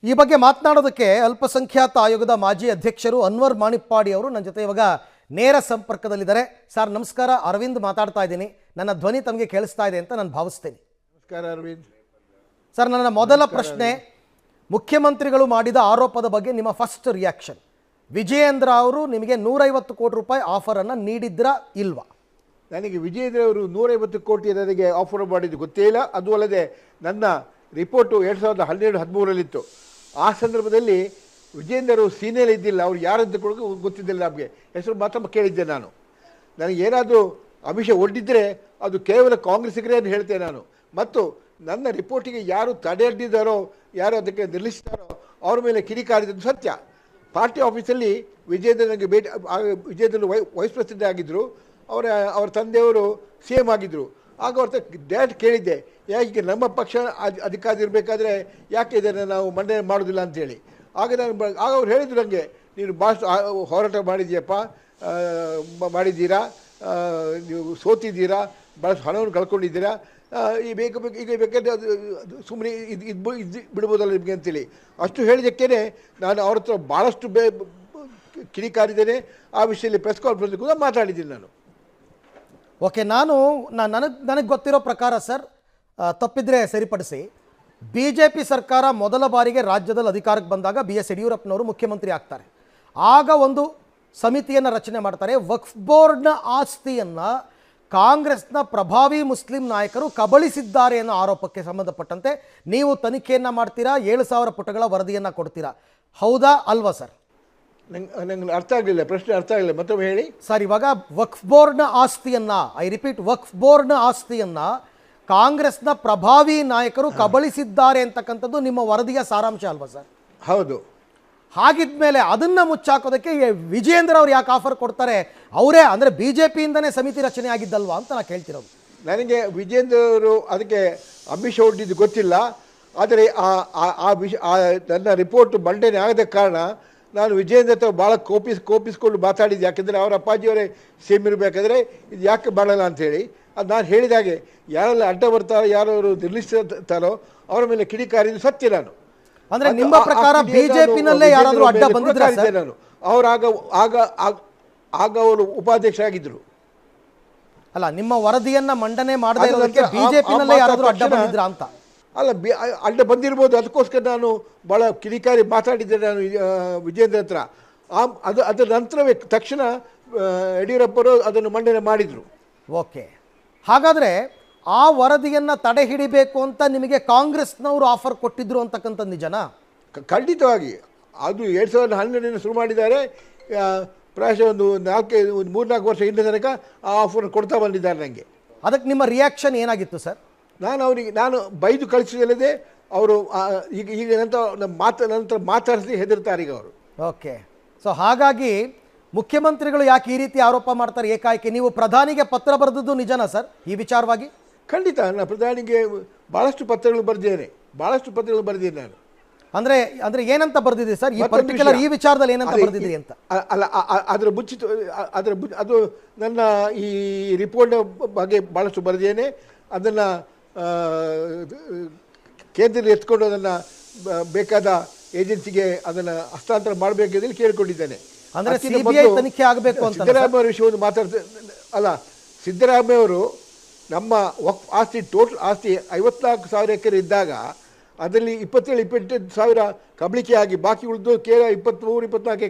ಈ ಬಗ್ಗೆ ಮಾತನಾಡೋದಕ್ಕೆ ಅಲ್ಪಸಂಖ್ಯಾತ ಆಯೋಗದ ಮಾಜಿ ಅಧ್ಯಕ್ಷರು ಅನ್ವರ್ ಮಾಣಿಪ್ಪಾಡಿ ಅವರು ನನ್ನ ಜೊತೆ ಇವಾಗ ನೇರ ಸಂಪರ್ಕದಲ್ಲಿದ್ದಾರೆ. ಸರ್ ನಮಸ್ಕಾರ, ಅರವಿಂದ್ ಮಾತಾಡ್ತಾ ಇದ್ದೀನಿ. ನನ್ನ ಧ್ವನಿ ತಮಗೆ ಕೇಳಿಸ್ತಾ ಇದೆ ಅಂತ ನಾನು ಭಾವಿಸ್ತೇನೆ. ನಮಸ್ಕಾರ ಅರವಿಂದ್. ಸರ್, ನನ್ನ ಮೊದಲ ಪ್ರಶ್ನೆ, ಮುಖ್ಯಮಂತ್ರಿಗಳು ಮಾಡಿದ ಆರೋಪದ ಬಗ್ಗೆ ನಿಮ್ಮ ಫಸ್ಟ್ ರಿಯಾಕ್ಷನ್. ವಿಜಯೇಂದ್ರ ಅವರು ನಿಮಗೆ 150 ಕೋಟಿ ರೂಪಾಯಿ ಆಫರನ್ನು ನೀಡಿದ್ರಾ ಇಲ್ವಾ? ನನಗೆ ವಿಜಯೇಂದ್ರ ಅವರು 150 ಕೋಟಿ ನನಗೆ ಆಫರ್ ಮಾಡಿದ್ದು ಗೊತ್ತೇ ಇಲ್ಲ. ಅದು ಅಲ್ಲದೆ ನನ್ನ ರಿಪೋರ್ಟು 2012-13ರಲ್ಲಿತ್ತು. ಆ ಸಂದರ್ಭದಲ್ಲಿ ವಿಜಯೇಂದ್ರ ಅವರು ಸೀನಿಯರ್ ಇದ್ದಿಲ್ಲ, ಅವ್ರು ಯಾರಂತ ಕೂಡ ಗೊತ್ತಿದ್ದಿಲ್ಲ. ನಮಗೆ ಹೆಸರು ಮಾತ್ರ ಕೇಳಿದ್ದೆ ನಾನು. ನನಗೆ ಏನಾದರೂ ಅಮಿಷ ಒಡ್ಡಿದ್ದರೆ ಅದು ಕೇವಲ ಕಾಂಗ್ರೆಸ್ಸಿಗರೇ ಅಂತ ಹೇಳ್ತೇನೆ ನಾನು. ಮತ್ತು ನನ್ನ ರಿಪೋರ್ಟಿಗೆ ಯಾರು ತಡೆಯಡ್ಡಿದ್ದಾರೋ, ಯಾರು ಅದಕ್ಕೆ ನಿಲ್ಲಿಸಿದಾರೋ ಅವ್ರ ಮೇಲೆ ಕಿಡಿಕಾರಿದ್ದು ಸತ್ಯ. ಪಾರ್ಟಿ ಆಫೀಸಲ್ಲಿ ವಿಜಯೇಂದ್ರ ನನಗೆ ವಿಜಯೇಂದ್ರ ವೈಸ್ ಪ್ರೆಸಿಡೆಂಟ್ ಆಗಿದ್ದರು, ಅವರ ತಂದೆಯವರು ಸಿ ಎಮ್ ಆಗಿದ್ದರು. ಆಗ ಅವ್ರ ಡೈರೆಕ್ಟ್ ಕೇಳಿದ್ದೆ, ಯಾಕೆ ನಮ್ಮ ಪಕ್ಷ ಅಧಿಕಾರ ಇರಬೇಕಾದ್ರೆ ಯಾಕೆ ಇದನ್ನು ನಾವು ಮಂಡನೆ ಮಾಡೋದಿಲ್ಲ ಅಂತೇಳಿ. ಆಗ ಅವ್ರು ಹೇಳಿದ್ರು ನನಗೆ, ನೀನು ಭಾಳಷ್ಟು ಹೋರಾಟ ಮಾಡಿದ್ದೀರಾ, ನೀವು ಸೋತಿದ್ದೀರಾ, ಭಾಳಷ್ಟು ಹಣವನ್ನು ಕಳ್ಕೊಂಡಿದ್ದೀರಾ, ಈಗ ಬೇಕಾದ್ರೆ ಅದು ಸುಮ್ಮನೆ ಇದು ಬಿಡ್ಬೋದಲ್ಲ ನಿಮಗೆ ಅಂತೇಳಿ ಅಷ್ಟು ಹೇಳಿದ್ದಕ್ಕೇ ನಾನು ಅವ್ರ ಹತ್ರ ಭಾಳಷ್ಟು ಕಿಡಿಕಾರಿದ್ದೇನೆ. ಆ ವಿಷಯದಲ್ಲಿ ಪ್ರೆಸ್ ಕಾನ್ಫರೆನ್ಸ್ ಕೂಡ ಮಾತಾಡಿದ್ದೀನಿ ನಾನು. ಓಕೆ, ನನಗೆ ಗೊತ್ತಿರೋ ಪ್ರಕಾರ ಸರ್, ತಪ್ಪಿದ್ರೆ ಸರಿಪಡಿಸಿ, BJP ಸರ್ಕಾರ ಮೊದಲ ಬಾರಿಗೆ ರಾಜ್ಯದಲ್ಲಿ ಅಧಿಕಾರಕ್ಕೆ ಬಂದಾಗ BS ಯಡಿಯೂರಪ್ಪನವರು ಮುಖ್ಯಮಂತ್ರಿ ಆಗ್ತಾರೆ. ಆಗ ಒಂದು ಸಮಿತಿಯನ್ನು ರಚನೆ ಮಾಡ್ತಾರೆ. ವಕ್ಫ್ ಬೋರ್ಡ್ನ ಆಸ್ತಿಯನ್ನು ಕಾಂಗ್ರೆಸ್ನ ಪ್ರಭಾವಿ ಮುಸ್ಲಿಂ ನಾಯಕರು ಕಬಳಿಸಿದ್ದಾರೆ ಅನ್ನೋ ಆರೋಪಕ್ಕೆ ಸಂಬಂಧಪಟ್ಟಂತೆ ನೀವು ತನಿಖೆಯನ್ನು ಮಾಡ್ತೀರಾ, 7,000 ಪುಟಗಳ ವರದಿಯನ್ನು ಕೊಡ್ತೀರಾ, ಹೌದಾ ಅಲ್ವಾ ಸರ್? ನಂಗೆ ಅರ್ಥ ಆಗಲಿಲ್ಲ, ಪ್ರಶ್ನೆ ಅರ್ಥ ಆಗಲಿಲ್ಲ, ಮತ್ತೊಮ್ಮೆ ಹೇಳಿ ಸರ್. ಇವಾಗ ವಕ್ಫ್ ಬೋರ್ಡ್ನ ಆಸ್ತಿಯನ್ನು, ಐ ರಿಪೀಟ್, ವಕ್ಫ್ ಬೋರ್ಡ್ನ ಆಸ್ತಿಯನ್ನು ಕಾಂಗ್ರೆಸ್ನ ಪ್ರಭಾವಿ ನಾಯಕರು ಕಬಳಿಸಿದ್ದಾರೆ ಅಂತಕ್ಕಂಥದ್ದು ನಿಮ್ಮ ವರದಿಯ ಸಾರಾಂಶ ಅಲ್ವಾ ಸರ್? ಹೌದು. ಹಾಗಿದ್ಮೇಲೆ ಅದನ್ನು ಮುಚ್ಚಾಕೋದಕ್ಕೆ ವಿಜಯೇಂದ್ರ ಅವ್ರು ಯಾಕೆ ಆಫರ್ ಕೊಡ್ತಾರೆ? ಅವರೇ ಅಂದರೆ BJPಯಿಂದನೇ ಸಮಿತಿ ರಚನೆ ಆಗಿದ್ದಲ್ವಾ ಅಂತ ನಾನು ಕೇಳ್ತಿರೋದು. ನನಗೆ ವಿಜಯೇಂದ್ರ ಅವರು ಅದಕ್ಕೆ ಅಮಿಷ ಒಡ್ಡಿದ್ದು ಗೊತ್ತಿಲ್ಲ. ಆದರೆ ನನ್ನ ರಿಪೋರ್ಟ್ ಮಂಡನೆ ಆಗದ ಕಾರಣ ನಾನು ವಿಜಯೇಂದ್ರ ಹತ್ರ ಭಾಳ ಕೋಪಿಸ್ಕೊಂಡು ಮಾತಾಡಿದ್ದೆ. ಯಾಕೆಂದರೆ ಅವರ ಅಪ್ಪಾಜಿಯವರೇ ಸೇಮ್ ಇರಬೇಕಾದ್ರೆ ಇದು ಯಾಕೆ ಮಾಡಲ್ಲ ಅಂಥೇಳಿ. ಅದು ನಾನು ಹೇಳಿದಾಗೆ ಯಾರೆಲ್ಲ ಅಡ್ಡ ಬರ್ತಾರೋ, ಯಾರು ನಿಲ್ಲಿಸ್ತಾರೋ ಅವರ ಮೇಲೆ ಕಿಡಿಕಾರಿದ್ದು ಸತ್ಯ. ನಾನು ಅಂದ್ರೆ ನಿಮ್ಮ ಪ್ರಕಾರ BJPನಲ್ಲೇ ಯಾರಾದರೂ ಅಡ್ಡ ಬಂದಿದ್ದಾರೆ? ನಾನು ಆಗ ಅವರು ಉಪಾಧ್ಯಕ್ಷರಾಗಿದ್ದರು. ಅಲ್ಲ, ನಿಮ್ಮ ವರದಿಯನ್ನ ಮಂಡನೆ ಮಾಡದೇ ಇರೋದಕ್ಕೆ BJPನಲ್ಲೇ ಯಾರಾದರೂ ಅಡ್ಡ ಬಂದಿದ್ರಾ ಅಂತ? ಅಲ್ಲ, ಅಡ್ಡ ಬಂದಿರ್ಬೋದು. ಅದಕ್ಕೋಸ್ಕರ ನಾನು ಭಾಳ ಕಿಡಿಕಾರಿ ಮಾತಾಡಿದ್ದೆ ನಾನು ವಿಜಯೇಂದ್ರ ಹತ್ರ. ಅದರ ನಂತರವೇ ತಕ್ಷಣ ಯಡಿಯೂರಪ್ಪರು ಅದನ್ನು ಮಂಡನೆ ಮಾಡಿದರು. ಓಕೆ, ಹಾಗಾದರೆ ಆ ವರದಿಯನ್ನು ತಡೆ ಹಿಡಿಬೇಕು ಅಂತ ನಿಮಗೆ ಕಾಂಗ್ರೆಸ್ನವರು ಆಫರ್ ಕೊಟ್ಟಿದ್ರು ಅಂತಕ್ಕಂಥದ್ದು ನಿಜನಾ? ಖಂಡಿತವಾಗಿ. ಅದು 2012 ಶುರು ಮಾಡಿದ್ದಾರೆ. ಪ್ರಾಯಶಃ ಒಂದು 3-4 ವರ್ಷ ಹಿಂದೆ ತನಕ ಆ ಆಫರ್ ಕೊಡ್ತಾ ಬಂದಿದ್ದಾರೆ ನನಗೆ. ಅದಕ್ಕೆ ನಿಮ್ಮ ರಿಯಾಕ್ಷನ್ ಏನಾಗಿತ್ತು ಸರ್? ನಾನು ಬೈದು ಕಳಿಸಿದಲ್ಲದೆ ಅವರು ಈಗ ನಂತರ ಮಾತಾಡಿಸಿ ಹೆದರ್ತಾರೆ ಈಗ ಅವರು. ಓಕೆ, ಸೊ ಹಾಗಾಗಿ ಮುಖ್ಯಮಂತ್ರಿಗಳು ಯಾಕೆ ಈ ರೀತಿ ಆರೋಪ ಮಾಡ್ತಾರೆ ಏಕಾಏಕಿ? ನೀವು ಪ್ರಧಾನಿಗೆ ಪತ್ರ ಬರೆದದ್ದು ನಿಜನಾ ಸರ್ ಈ ವಿಚಾರವಾಗಿ? ಖಂಡಿತ, ನಾನು ಪ್ರಧಾನಿಗೆ ಭಾಳಷ್ಟು ಪತ್ರಗಳು ಬರೆದಿದ್ದೇನೆ ನಾನು. ಅಂದ್ರೆ ಏನಂತ ಬರೆದಿದ್ದೀರಿ ಸರ್? ಈ ಪರ್ಟಿಕ್ಯುಲರ್ ಈ ವಿಚಾರದಲ್ಲಿ ಏನಂತ ಬರೆದಿದ್ದೀರಿ ಅಂತ? ಅಲ್ಲ, ಅದು ನನ್ನ ಈ ರಿಪೋರ್ಟ್ ಬಗ್ಗೆ ಭಾಳಷ್ಟು ಬರೆದಿದ್ದೇನೆ. ಅದನ್ನು ಕೇಂದ್ರದಲ್ಲಿ ಎತ್ಕೊಂಡು ಅದನ್ನು ಬೇಕಾದ ಏಜೆನ್ಸಿಗೆ ಅದನ್ನು ಹಸ್ತಾಂತರ ಮಾಡಬೇಕೆಂದು ಕೇಳಿಕೊಂಡಿದ್ದೇನೆ. ಅಂದರೆ CBI ತನಿಖೆ ಆಗಬೇಕು ಅಂತ. ಸಿದ್ದರಾಮಯ್ಯ ಅವರ ವಿಷಯವನ್ನು ಅಲ್ಲ, ಸಿದ್ದರಾಮಯ್ಯ ಅವರು ನಮ್ಮ ವಕ್ಫ್ ಆಸ್ತಿ, ಟೋಟಲ್ ಆಸ್ತಿ 54,000 ಎಕರೆ ಇದ್ದಾಗ ಅದರಲ್ಲಿ 27-28,000 ಕಬಳಿಕೆ ಆಗಿ ಬಾಕಿ ಉಳಿದು ಕೇವಲ 23-24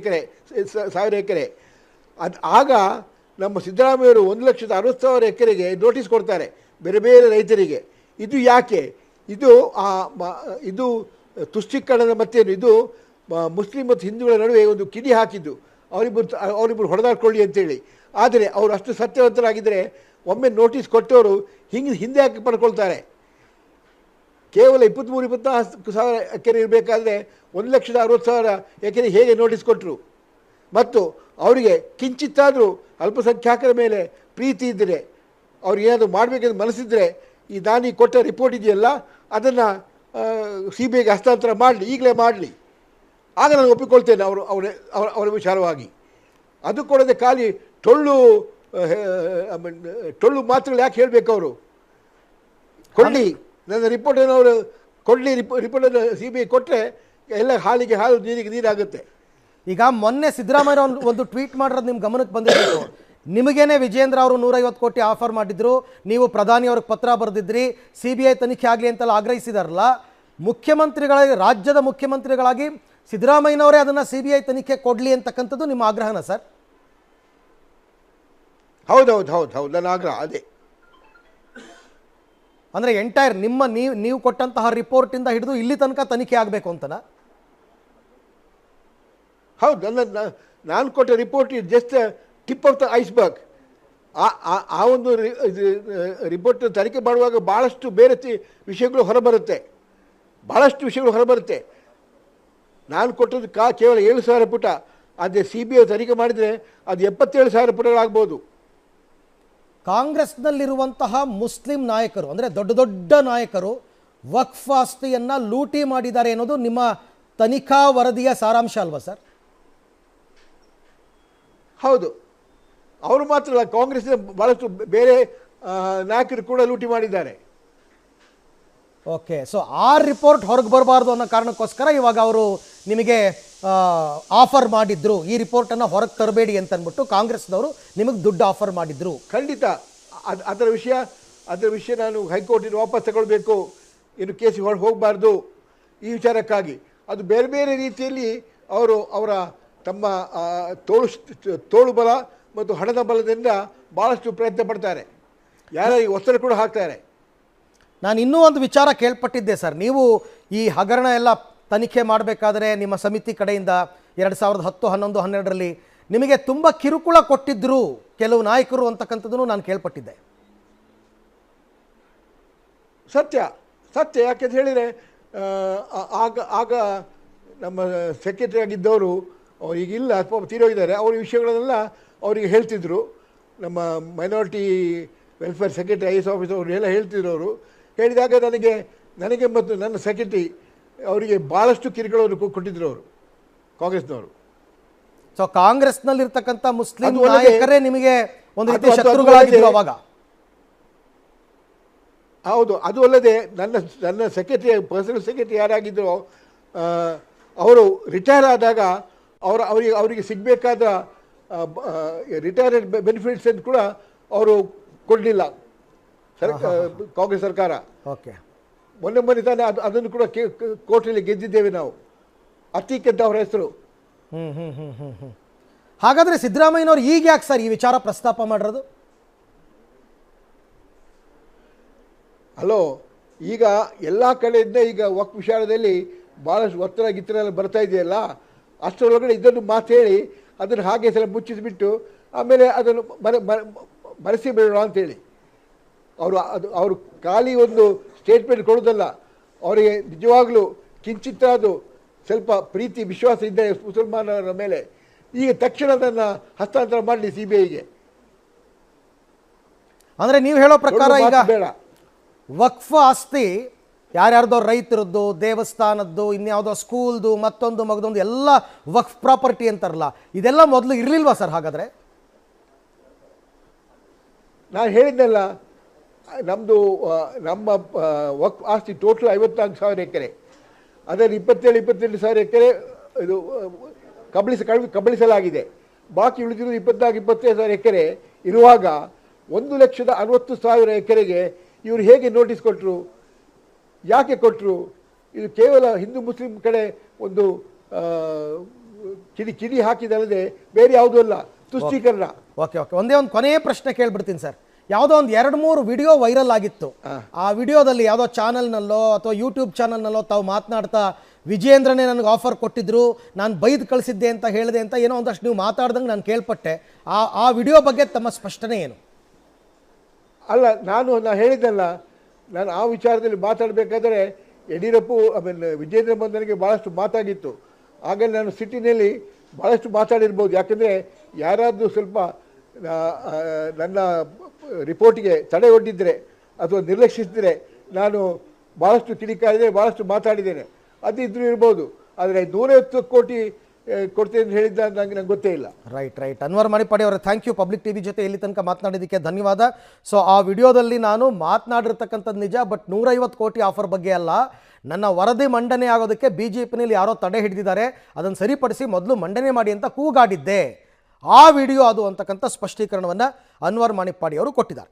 ಎಕರೆ. ಆಗ ನಮ್ಮ ಸಿದ್ದರಾಮಯ್ಯವರು 1,60,000 ಎಕರೆಗೆ ನೋಟಿಸ್ ಕೊಡ್ತಾರೆ ಬೇರೆ ಬೇರೆ ರೈತರಿಗೆ. ಇದು ಯಾಕೆ? ಇದು ತುಷ್ಟೀಕರಣದ ಮತ್ತೇನು? ಇದು ಮುಸ್ಲಿಂ ಮತ್ತು ಹಿಂದೂಗಳ ನಡುವೆ ಒಂದು ಕಿಡಿ ಹಾಕಿದ್ದು, ಅವರಿಬ್ಬರು ಹೊಡೆದಾಡ್ಕೊಳ್ಳಿ ಅಂತೇಳಿ. ಆದರೆ ಅವರು ಅಷ್ಟು ಸತ್ಯವಂತರಾಗಿದ್ದರೆ ಒಮ್ಮೆ ನೋಟಿಸ್ ಕೊಟ್ಟವರು ಹಿಂದೆ ಹಾಕಿ ಪಡ್ಕೊಳ್ತಾರೆ. ಕೇವಲ 23-24 ಎಕರೆ ಇರಬೇಕಾದ್ರೆ 1,60,000 ಎಕರೆ ಹೇಗೆ ನೋಟಿಸ್ ಕೊಟ್ಟರು? ಮತ್ತು ಅವರಿಗೆ ಕಿಂಚಿತ್ತಾದರೂ ಅಲ್ಪಸಂಖ್ಯಾತರ ಮೇಲೆ ಪ್ರೀತಿ ಇದ್ದರೆ, ಅವ್ರು ಏನಾದರೂ ಮಾಡಬೇಕೆಂದು ಮನಸ್ಸಿದ್ರೆ ನಾನು ಕೊಟ್ಟ ರಿಪೋರ್ಟ್ ಇದೆಯಲ್ಲ ಅದನ್ನು CBIಗೆ ಹಸ್ತಾಂತರ ಈಗಲೇ ಮಾಡಲಿ, ಆಗ ನಾನು ಒಪ್ಪಿಕೊಳ್ತೇನೆ ಅವರ ವಿಚಾರವಾಗಿ. ಅದು ಕೊಡದೆ ಖಾಲಿ ಟೊಳ್ಳು ಮಾತುಗಳು ಯಾಕೆ ಹೇಳಬೇಕು? ಅವರು ಕೊಡಲಿ, ನನ್ನ ರಿಪೋರ್ಟನ್ನು ಅವರು ಕೊಡಲಿ. ರಿಪೋರ್ಟನ್ನು CBI ಕೊಟ್ಟರೆ ಎಲ್ಲ ಹಾಲಿಗೆ ಹಾಲು ನೀರಿಗೆ ನೀರಾಗುತ್ತೆ. ಈಗ ಮೊನ್ನೆ ಸಿದ್ದರಾಮಯ್ಯ ಒಂದು ಟ್ವೀಟ್ ಮಾಡಿರೋದು ನಿಮ್ಮ ಗಮನಕ್ಕೆ ಬಂದಿರಬೇಕು. ನಿಮಗೇನೆ ವಿಜೇಂದ್ರ ಅವರು 150 ಕೋಟಿ ಆಫರ್ ಮಾಡಿದ್ರು, ನೀವು ಪ್ರಧಾನಿ ಅವ್ರಿಗೆ ಪತ್ರ ಬರೆದಿದ್ರಿ, CBI ತನಿಖೆ ಆಗಲಿ ಅಂತೆಲ್ಲ ಆಗ್ರಹಿಸಿದಾರಲ್ಲ. ಮುಖ್ಯಮಂತ್ರಿಗಳಾಗಿ, ರಾಜ್ಯದ ಮುಖ್ಯಮಂತ್ರಿಗಳಾಗಿ ಸಿದ್ದರಾಮಯ್ಯನವರೇ ಅದನ್ನು CBI ತನಿಖೆ ಕೊಡಲಿ ಅಂತಕ್ಕಂಥದ್ದು ನಿಮ್ಮ ಆಗ್ರಹನ ಸರ್? ಹೌದು ನನ್ನ ಆಗ್ರಹ ಅದೇ. ಅಂದರೆ ಎಂಟೈರ್ ನೀವು ಕೊಟ್ಟಂತಹ ರಿಪೋರ್ಟಿಂದ ಹಿಡಿದು ಇಲ್ಲಿ ತನಕ ತನಿಖೆ ಆಗಬೇಕು ಅಂತನಾ? ಹೌದು, ನಾನು ಕೊಟ್ಟ report is just tip of the iceberg. ಆ ಒಂದು ರಿಪೋರ್ಟ್ ತನಿಖೆ ಮಾಡುವಾಗ ಭಾಳಷ್ಟು ಬೇರೆ ವಿಷಯಗಳು ಹೊರಬರುತ್ತೆ. ನಾನು ಕೊಟ್ಟದ್ದು ಕೇವಲ 7,000 ಪುಟ. ಅದೇ CBI ತನಿಖೆ ಮಾಡಿದರೆ ಅದು 77,000 ಪುಟಗಳಾಗ್ಬೋದು. ಕಾಂಗ್ರೆಸ್ನಲ್ಲಿರುವಂತಹ ಮುಸ್ಲಿಂ ನಾಯಕರು, ಅಂದರೆ ದೊಡ್ಡ ದೊಡ್ಡ ನಾಯಕರು ವಕ್ಫ್ ಆಸ್ತಿಯನ್ನು ಲೂಟಿ ಮಾಡಿದ್ದಾರೆ ಅನ್ನೋದು ನಿಮ್ಮ ತನಿಖಾ ವರದಿಯ ಸಾರಾಂಶ ಅಲ್ವಾ ಸರ್? ಹೌದು, ಅವರು ಮಾತ್ರ ಅಲ್ಲ, ಕಾಂಗ್ರೆಸ್ನ ಭಾಳಷ್ಟು ಬೇರೆ ನಾಯಕರು ಕೂಡ ಲೂಟಿ ಮಾಡಿದ್ದಾರೆ. ಓಕೆ, ಸೊ ಆ ರಿಪೋರ್ಟ್ ಹೊರಗೆ ಬರಬಾರ್ದು ಅನ್ನೋ ಕಾರಣಕ್ಕೋಸ್ಕರ ಇವಾಗ ಅವರು ನಿಮಗೆ ಆಫರ್ ಮಾಡಿದ್ರು, ಈ ರಿಪೋರ್ಟನ್ನು ಹೊರಗೆ ತರಬೇಡಿ ಅಂತ ಅಂದ್ಬಿಟ್ಟು ಕಾಂಗ್ರೆಸ್ನವರು ನಿಮಗೆ ದುಡ್ಡು ಆಫರ್ ಮಾಡಿದ್ರು. ಖಂಡಿತ ಅದರ ವಿಷಯ ನಾನು ಹೈಕೋರ್ಟಿನ ವಾಪಸ್ ತಗೊಳ್ಬೇಕು, ಇನ್ನು ಕೇಸಿಗೆ ಹೋಗಬಾರ್ದು ಈ ವಿಚಾರಕ್ಕಾಗಿ. ಅದು ಬೇರೆ ಬೇರೆ ರೀತಿಯಲ್ಲಿ ಅವರ ತಮ್ಮ ತೋಳು ಬಲ ಮತ್ತು ಹಣದ ಬಲದಿಂದ ಭಾಳಷ್ಟು ಪ್ರಯತ್ನ ಪಡ್ತಾರೆ, ಯಾರಿಗೆ ಒತ್ತಡ ಕೂಡ ಹಾಕ್ತಾರೆ. ನಾನು ಇನ್ನೂ ಒಂದು ವಿಚಾರ ಕೇಳ್ಪಟ್ಟಿದ್ದೆ ಸರ್, ನೀವು ಈ ಹಗರಣ ಎಲ್ಲ ತನಿಖೆ ಮಾಡಬೇಕಾದ್ರೆ ನಿಮ್ಮ ಸಮಿತಿ ಕಡೆಯಿಂದ 2010, 11, 12ರಲ್ಲಿ ನಿಮಗೆ ತುಂಬ ಕಿರುಕುಳ ಕೊಟ್ಟಿದ್ರು ಕೆಲವು ನಾಯಕರು ಅಂತಕ್ಕಂಥದ್ದನ್ನು ನಾನು ಕೇಳ್ಪಟ್ಟಿದ್ದೆ. ಸತ್ಯ ಯಾಕೆಂತ ಹೇಳಿದರೆ ಆಗ ನಮ್ಮ ಸೆಕ್ರೆಟರಿ ಆಗಿದ್ದವರು ಈಗಿಲ್ಲ, ಅಥವಾ ತೀರೋಗಿದ್ದಾರೆ, ಅವ್ರ ವಿಷಯಗಳನ್ನೆಲ್ಲ ಅವರಿಗೆ ಹೇಳ್ತಿದ್ರು. ನಮ್ಮ minority welfare secretary IAS officer ಅವರು ಎಲ್ಲ ಹೇಳ್ತಿದ್ರು. ಅವರು ಹೇಳಿದಾಗ ನನಗೆ ಮತ್ತು ನನ್ನ ಸೆಕ್ರೆಟರಿ ಅವರಿಗೆ ಭಾಳಷ್ಟು ಕಿರುಕುಳವನ್ನು ಕೊಟ್ಟಿದ್ರು ಅವರು, ಕಾಂಗ್ರೆಸ್ನವರು. ಸೊ ಕಾಂಗ್ರೆಸ್ನಲ್ಲಿರ್ತಕ್ಕಂಥ ಮುಸ್ಲಿಂ ನಾಯಕರೇ ನಿಮಗೆ ಒಂದು ರೀತಿ ಶತ್ರುಗಳಾಗಿದ್ರು ಅವಾಗ? ಹೌದು, ಅದು ಅಲ್ಲದೆ ನನ್ನ ಸೆಕ್ರೆಟರಿ, ಪರ್ಸನಲ್ ಸೆಕ್ರೆಟರಿ ಯಾರಾಗಿದ್ದರು ಅವರು ರಿಟೈರ್ ಆದಾಗ ಅವರಿಗೆ ಸಿಗಬೇಕಾದ ರಿಟೈರ್ಡ್ ಬೆನಿಫಿಟ್ಸ್ ಅಂತ ಕೂಡ ಅವರು ಕೊಡಲಿಲ್ಲ ಕಾಂಗ್ರೆಸ್ ಸರ್ಕಾರ. ಓಕೆ, ಮೊನ್ನೆ ತಾನೇ ಅದನ್ನು ಕೂಡ ಕೋರ್ಟಲ್ಲಿ ಗೆದ್ದಿದ್ದೇವೆ ನಾವು. ಅತೀಕ್ ಅಂತ ಅವರ ಹೆಸರು. ಹಾಗಾದರೆ ಸಿದ್ದರಾಮಯ್ಯನವರು ಈಗ ಯಾಕೆ ಸರ್ ಈ ವಿಚಾರ ಪ್ರಸ್ತಾಪ ಮಾಡಿರೋದು? ಹಲೋ, ಈಗ ಎಲ್ಲ ಕಡೆಯಿಂದ ಈಗ ವಕ್ಫ್ ವಿಚಾರದಲ್ಲಿ ಭಾಳಷ್ಟು ಒತ್ತಡ ಗಿತ್ತರೆಲ್ಲ ಬರ್ತಾ ಇದೆಯಲ್ಲ, ಅಷ್ಟರೊಳಗಡೆ ಇದನ್ನು ಮಾತು ಹೇಳಿ ಅದನ್ನು ಹಾಗೆ ಸಲ ಮುಚ್ಚಿಸಿಬಿಟ್ಟು ಆಮೇಲೆ ಅದನ್ನು ಮರೆಸಿ ಬಿಡೋಣ ಅಂತೇಳಿ ಅವರು ಖಾಲಿ ಒಂದು ಸ್ಟೇಟ್ಮೆಂಟ್ ಕೊಡೋದಲ್ಲ, ಅವರಿಗೆ ನಿಜವಾಗಲೂ ಕಿಂಚಿತ್ತಾದು ಸ್ವಲ್ಪ ಪ್ರೀತಿ ವಿಶ್ವಾಸ ಇದ್ದ ಮುಸಲ್ಮಾನರ ಮೇಲೆ ಈಗ ತಕ್ಷಣ ಅದನ್ನು ಹಸ್ತಾಂತರ ಮಾಡಲಿ CBIಗೆ. ಅಂದರೆ ನೀವು ಹೇಳೋ ಪ್ರಕಾರ ಈಗ ಬೇಡ, ವಕ್ಫ್ ಆಸ್ತಿ ಯಾರ್ಯಾರ್ದೋ ರೈತರದ್ದು, ದೇವಸ್ಥಾನದ್ದು, ಇನ್ಯಾವುದೋ ಸ್ಕೂಲ್ದು, ಮತ್ತೊಂದು ಮಗದೊಂದು ಎಲ್ಲ ವಕ್ಫ್ ಪ್ರಾಪರ್ಟಿ ಅಂತಾರಲ್ಲ, ಇದೆಲ್ಲ ಮೊದಲು ಇರಲಿಲ್ವಾ ಸರ್? ಹಾಗಾದರೆ ನಾನು ಹೇಳಿದ್ನಲ್ಲ, ನಮ್ಮ ವಕ್ಫ್ ಆಸ್ತಿ ಟೋಟಲ್ 54,000 ಎಕರೆ. ಅದರಲ್ಲಿ 27,000 ಎಕರೆ ಇದು ಕಬಳಿಸಲಾಗಿದೆ. ಬಾಕಿ ಉಳಿದಿರೋದು 24,000 ಎಕರೆ ಇರುವಾಗ 1,60,000 ಎಕರೆಗೆ ಇವರು ಹೇಗೆ ನೋಟಿಸ್ ಕೊಟ್ಟರು? ಯಾಕೆ ಕೊಟ್ಟರು? ಇದು ಕೇವಲ ಹಿಂದೂ ಮುಸ್ಲಿಂ ಕಡೆ ಒಂದು ಕಿಡಿ ಹಾಕಿದಲ್ಲದೆ ಬೇರೆ ಯಾವುದೂ ಅಲ್ಲ, ತುಷ್ಟೀಕರಣ. ಓಕೆ, ಒಂದೇ ಒಂದು ಕೊನೆಯ ಪ್ರಶ್ನೆ ಕೇಳ್ಬಿಡ್ತೀನಿ ಸರ್. ಯಾವುದೋ ಒಂದು 2-3 ವಿಡಿಯೋ ವೈರಲ್ ಆಗಿತ್ತು. ಆ ವಿಡಿಯೋದಲ್ಲಿ ಯಾವುದೋ ಚಾನಲ್ನಲ್ಲೋ ಅಥವಾ ಯೂಟ್ಯೂಬ್ ಚಾನಲ್ನಲ್ಲೋ ತಾವು ಮಾತನಾಡ್ತಾ ವಿಜೇಂದ್ರನೇ ನನಗೆ ಆಫರ್ ಕೊಟ್ಟಿದ್ರು, ನಾನು ಬೈದು ಕಳಿಸಿದ್ದೆ ಅಂತ ಹೇಳಿದೆ ಅಂತ ಏನೋ ಒಂದಷ್ಟು ನೀವು ಮಾತಾಡ್ದಂಗೆ ನಾನು ಕೇಳ್ಪಟ್ಟೆ. ಆ ವಿಡಿಯೋ ಬಗ್ಗೆ ತಮ್ಮ ಸ್ಪಷ್ಟನೆ ಏನು? ಅಲ್ಲ, ನಾನು ಹೇಳಿದ್ದಲ್ಲ, ನಾನು ಆ ವಿಚಾರದಲ್ಲಿ ಮಾತಾಡಬೇಕಾದ್ರೆ ಯಡಿಯೂರಪ್ಪ ವಿಜೇಂದ್ರ ಬಂಧನಿಗೆ ಭಾಳಷ್ಟು ಮಾತಾಗಿತ್ತು. ಆಗ ನಾನು ಸಿಟಿನಲ್ಲಿ ಭಾಳಷ್ಟು ಮಾತಾಡಿರ್ಬೋದು. ಯಾಕೆಂದರೆ ಯಾರಾದರೂ ಸ್ವಲ್ಪ ನನ್ನ ರಿಪೋರ್ಟಿಗೆ ತಡೆ ಒಡ್ಡಿದ್ರೆ ಅಥವಾ ನಿರ್ಲಕ್ಷಿಸಿದರೆ ನಾನು ಭಾಳಷ್ಟು ಕಿಡಿಕಾರಿದೆ, ಭಾಳಷ್ಟು ಮಾತಾಡಿದ್ದೇನೆ. ಅದಿದ್ರೂ ಇರ್ಬೋದು. ಆದರೆ 150 ಕೋಟಿ ಕೊಡ್ತೇನೆ ಅಂತ ಹೇಳಿದ್ದ ನಂಗೆ ಗೊತ್ತೇ ಇಲ್ಲ. ರೈಟ್. ಅನ್ವರ್ ಮಣಿಪಾಡಿ ಅವರೇ, ಥ್ಯಾಂಕ್ ಯು. ಪಬ್ಲಿಕ್ ಟಿವಿ ಜೊತೆ ಇಲ್ಲಿ ತನಕ ಮಾತನಾಡಿದ್ದಕ್ಕೆ ಧನ್ಯವಾದ. ಸೊ ಆ ವಿಡಿಯೋದಲ್ಲಿ ನಾನು ಮಾತನಾಡಿರ್ತಕ್ಕಂಥದ್ದು ನಿಜ, ಬಟ್ 150 ಕೋಟಿ ಆಫರ್ ಬಗ್ಗೆ ಅಲ್ಲ. ನನ್ನ ವರದಿ ಮಂಡನೆ ಆಗೋದಕ್ಕೆ BJPನಲ್ಲಿ ಯಾರೋ ತಡೆ ಹಿಡಿದಿದ್ದಾರೆ, ಅದನ್ನು ಸರಿಪಡಿಸಿ ಮೊದಲು ಮಂಡನೆ ಮಾಡಿ ಅಂತ ಕೂಗಾಡಿದ್ದೆ. ಆ ವಿಡಿಯೋ ಅದು ಅಂತಕ್ಕಂಥ ಸ್ಪಷ್ಟೀಕರಣವನ್ನು ಅನ್ವರ್ ಮಾಣಿಪ್ಪಾಡಿ ಅವರು ಕೊಟ್ಟಿದ್ದಾರೆ.